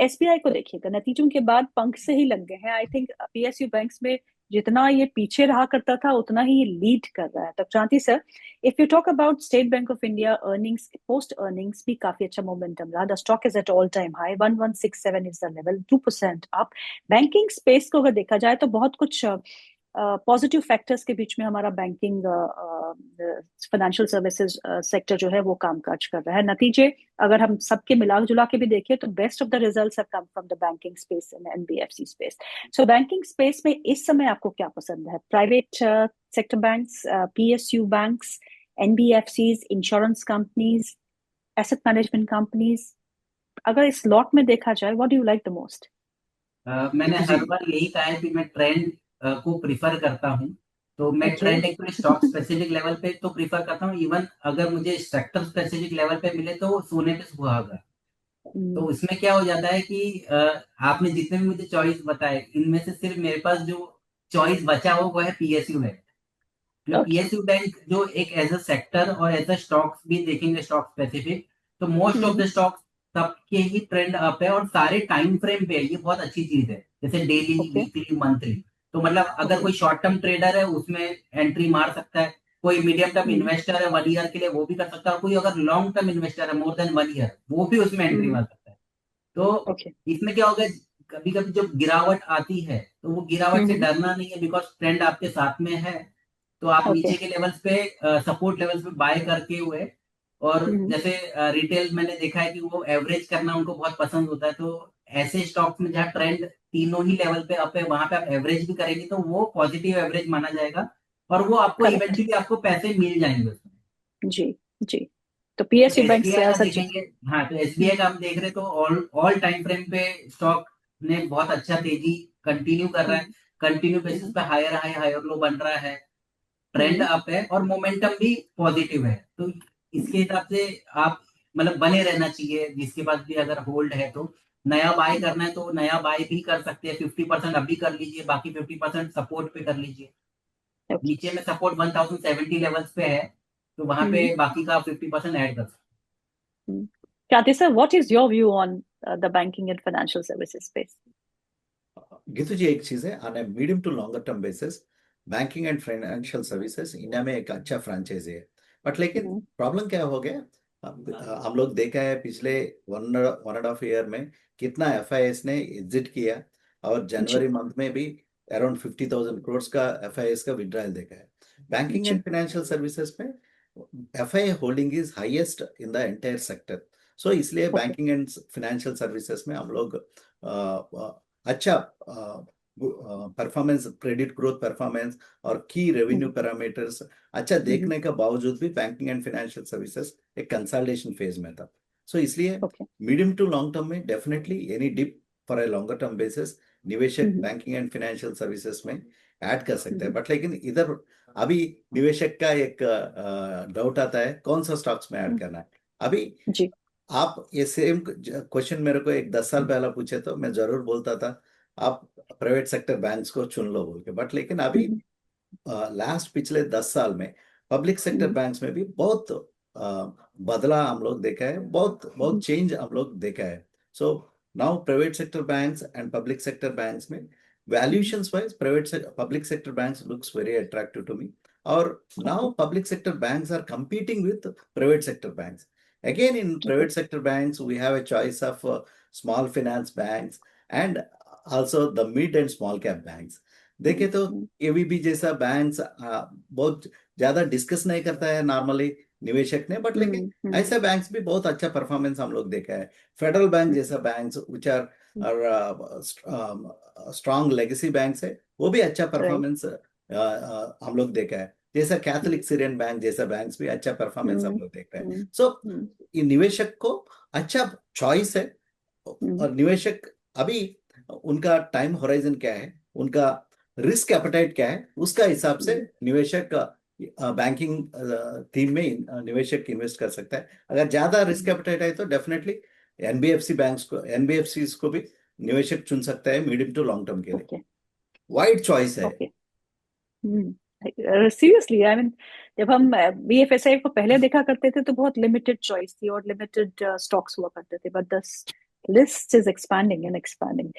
SBI को देखिएगा, नतीजों के बाद पंख से ही लग गए हैं। आई थिंक पीएसयू बैंक्स में जितना ये पीछे रहा करता था उतना ही ये लीड कर रहा है। तो क्रांति sir, if you talk about state bank of India earnings, post earnings भी काफी अच्छा मोमेंटम रहा। The stock is at all time high, 1167 is the level, 2% up. Banking space को अगर देखा जाए तो बहुत कुछ पॉजिटिव फैक्टर्स के बीच में हमारा बैंकिंग फाइनेंशियल सर्विसेज सेक्टर जो है वो कामकाज कर रहा है। नतीजे अगर हम सबके मिला जुला के भी देखें तो best of the results have come from the banking space and NBFC space. So banking space में इस समय आपको क्या पसंद है? Private sector banks, PSU banks, NBFCs, insurance companies, asset management companies, अगर इस लॉट में देखा जाए what do you like the most? मैंने गीतू जी। हर बार यही कहा है कि मैं ट्रेंड को प्रिफर करता हूँ। तो मैं okay. Trend actually stock specific level पे तो प्रिफर करता हूँ, इवन अगर मुझे सेक्टर स्पेसिफिक लेवल पे मिले तो सोने पे सुहागा। तो इसमें क्या हो जाता है कि आपने जितने भी मुझे चॉइस बताए इनमें से सिर्फ मेरे पास जो चॉइस बचा हो वो है PSU bank. Okay. PSU bank जो एक एज अ सेक्टर और एज अ स्टॉक्स भी देखेंगे स्टॉक स्पेसिफिक, तो मोस्ट ऑफ द स्टॉक्स सबके ही ट्रेंड अप है और सारे टाइम फ्रेम पे है। ये बहुत अच्छी चीज है, जैसे डेली, ओके। Weekly, monthly. तो मतलब अगर ओके। कोई शॉर्ट टर्म ट्रेडर है उसमें एंट्री मार सकता है, कोई मीडियम टर्म इन्वेस्टर है 1 ईयर के लिए वो भी कर सकता है, और कोई अगर लॉन्ग टर्म इन्वेस्टर है मोर देन 1 ईयर वो भी उसमें एंट्री मार सकता है। तो ओके। इसमें क्या होगा, कभी कभी जब गिरावट आती है तो वो गिरावट से डरना नहीं है, बिकॉज ट्रेंड आपके साथ में है। तो आप ओके। नीचे के लेवल्स पे, सपोर्ट लेवल्स पे बाय करके हुए। और जैसे रिटेल मैंने देखा है कि वो एवरेज करना उनको बहुत पसंद होता है, तो ऐसे स्टॉक्स में जहाँ ट्रेंड तीनों ही लेवल पे अप है वहां पे आप एवरेज भी करेंगे तो वो पॉजिटिव एवरेज माना जाएगा, और वो आपको करेक्ट। इवेंचुअली आपको पैसे मिल जाएंगे उसमें। जी। जी। तो तो पीएसयू बैंक एसबीआई का सचिन। देखेंगे, हाँ तो एसबीआई हम्म। का हम देख रहे हैं तो ऑल ऑल टाइम फ्रेम पे स्टॉक ने बहुत अच्छा तेजी कंटिन्यू कर रहा है। हम्म। कंटिन्यू बेसिस हम्म। पे हायर हाई हायर लो बन रहा है। ट्रेंड हम्म। अप है और मोमेंटम भी पॉजिटिव है। तो इसके हिसाब से आप मतलब बने रहना चाहिए, जिसके पास भी अगर होल्ड है तो। नया बाय करना है तो नया बाय भी कर सकते हैं, 50% अभी कर लीजिए, बाकी 50% सपोर्ट पे कर लीजिए। ओके। नीचे में सपोर्ट 1070 लेवल्स पे है, तो वहां पे हम्म। बाकी का 50% ऐड कर सकते Kati sir, what is your view on the banking and financial services space? Geetu जी, एक चीज है, on a medium to longer term basis banking and financial services India में एक अच्छा फ्रेंचाइजी है। बट लेकिन हम्म। प्रॉब्लम क्या हो गया, हम लोग देखा है पिछले one one and half year में कितना एफआईएस ने एग्जिट किया, और जी। जनवरी मंथ में भी अराउंड 50,000 करोड़ का एफआईएस का विड्रॉयल देखा है। बैंकिंग एंड जी। फाइनेंशियल सर्विसेज में FI holding is highest in the entire sector. So इसलिए okay. Banking and financial services में हम लोग अच्छा परफॉर्मेंस, क्रेडिट ग्रोथ परफॉर्मेंस और की रेवेन्यू पैरामीटर्स अच्छा देखने का बावजूद भी बैंकिंग एंड फाइनेंशियल सर्विसेज एक कंसल्टेशन फेज में था। सो इसलिए okay. Medium to long term में definitely any dip for a longer term basis निवेशक बैंकिंग एंड फाइनेंशियल सर्विसेज में ऐड कर सकते हैं। बट लेकिन इधर अभी निवेशक का एक डाउट आता है कौन सा स्टॉक्स में ऐड करना है। अभी जी। आप ये सेम क्वेश्चन मेरे को एक 10 साल पहला पूछे तो मैं जरूर बोलता था आप प्राइवेट सेक्टर बैंक्स को चुन लो बोल के। बट लेकिन अभी लास्ट पिछले 10 साल में पब्लिक सेक्टर बैंक्स में भी बहुत बदला हम लोग देखा है, बहुत बहुत चेंज हम लोग देखा है। So now private sector banks and public sector banks में valuations wise public sector banks looks very attractive to me. और now okay. Public sector banks are competing with private sector banks. Again, in okay. private sector banks, we have a choice of small finance banks and also the mid and small cap banks. देखे तो AVB जैसा banks बहुत ज्यादा discuss नहीं करता है normally निवेशक ने, बट लेकिन ऐसे बैंक्स भी बहुत अच्छा परफॉर्मेंस हम लोग देखा है। फेडरल बैंक जैसा banks which are strong legacy banks है, वो भी अच्छा राइट। परफॉर्मेंस हम लोग देखा है। जैसा कैथोलिक सीरियन बैंक जैसा बैंक्स भी अच्छा परफॉर्मेंस हम लोग देख रहे हैं। सो ये निवेशक को अच्छा चॉइस है। और निवेशक अभी उनका टाइम होराइजन क्या है, उनका रिस्क एपेटाइट क्या है, उसका हिसाब से निवेशक बैंकिंग थीम में निवेशक इन्वेस्ट कर सकता है। अगर ज्यादा रिस्क एपेटाइट है तो डेफिनेटली एनबीएफसी को भी निवेशक चुन सकता है मीडियम टू लॉन्ग टर्म के लिए। ओके। वाइड चॉइस है। ओके। सीरियसली आई मीन, जब हम बीएफएसआई को पहले देखा करते थे तो बहुत लिमिटेड चॉइस थी और लिमिटेड स्टॉक्स हुआ करते थे, बट दस list is expanding and expanding.